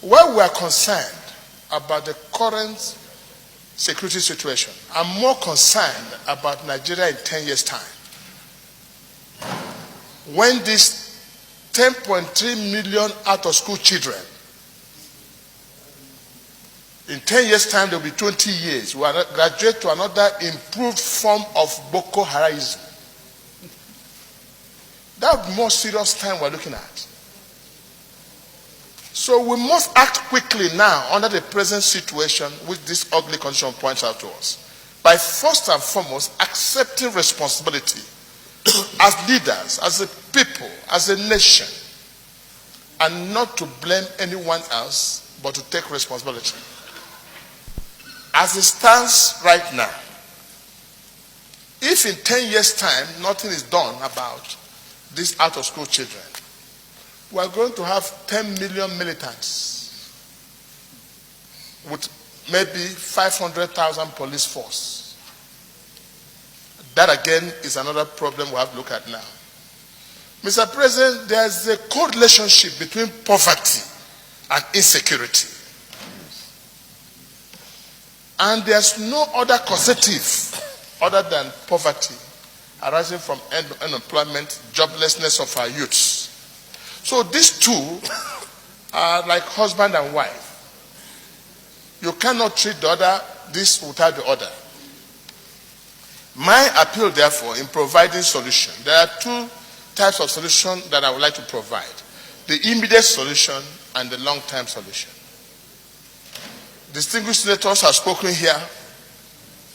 Where we are concerned about the current security situation, I'm more concerned about Nigeria in 10 years' time. When these 10.3 million out-of-school children, in 10 years' time, there will be 20 years, we will graduate to another improved form of Boko Haram. That's the more serious time we're looking at. So we must act quickly now under the present situation which this ugly condition points out to us, by first and foremost accepting responsibility as leaders, as a people, as a nation, and not to blame anyone else, but to take responsibility. As it stands right now, if in 10 years' time nothing is done about these out-of-school children, we are going to have 10 million militants with maybe 500,000 police force. That again is another problem we have to look at now. Mr. President, there is a correlationship between poverty and insecurity. And there's no other causative other than poverty arising from unemployment, joblessness of our youths. So these two are like husband and wife. You cannot treat the other this without the other. My appeal, therefore, in providing solution, there are two types of solution that I would like to provide: the immediate solution and the long-term solution. Distinguished senators have spoken here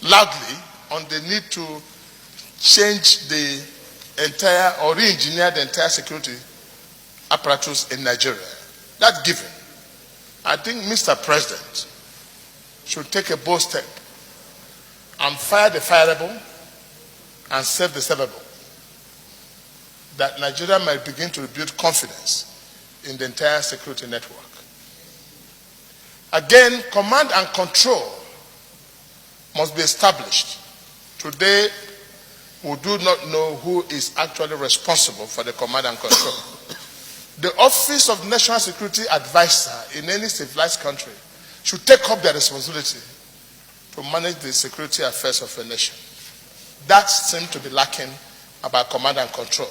loudly on the need to change the entire or re-engineer the entire security apparatus in Nigeria. That's given. I think Mr. President should take a bold step and fire the fireable and save the savable, that Nigeria might begin to rebuild confidence in the entire security network. Again, command and control must be established. Today, we do not know who is actually responsible for the command and control. The Office of National Security Advisor in any civilized country should take up their responsibility to manage the security affairs of a nation. That seems to be lacking about command and control.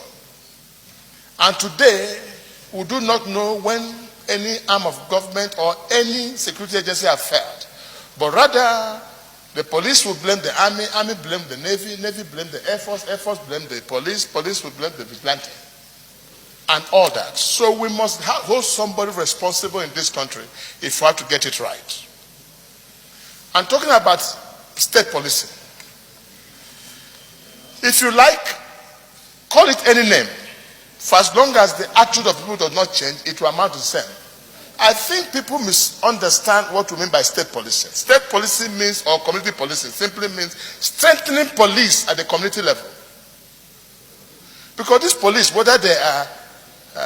And today, we do not know when any arm of government or any security agency have failed. But rather, the police will blame the army, army blame the navy, navy blame the air force blame the police, police will blame the vigilante, and all that. So we must hold somebody responsible in this country if we have to get it right. I'm talking about state policing. If you like, call it any name. For as long as the attitude of people does not change, it will amount to the same. I think people misunderstand what we mean by state policing. State policing means, or community policing, simply means strengthening police at the community level. Because this police, whether they are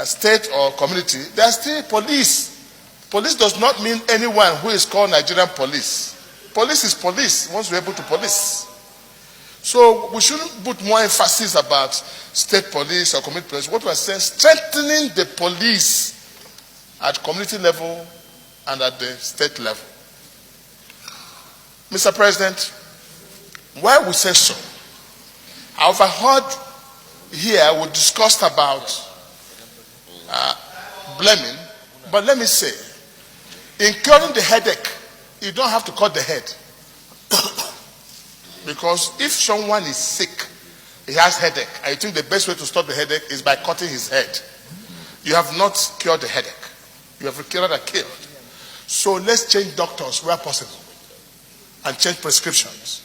state or community, they are still police. Police does not mean anyone who is called Nigerian police. Police is police once we're able to police. So we shouldn't put more emphasis about state police or community police. What we're saying, strengthening the police at community level and at the state level. Mr. President, why we say so? I overheard here we discussed about blaming, but let me say, in curing the headache, you don't have to cut the head. Because if someone is sick, he has headache, I think the best way to stop the headache is by cutting his head. You have not cured the headache. You have cured and killed. So let's change doctors where possible and change prescriptions.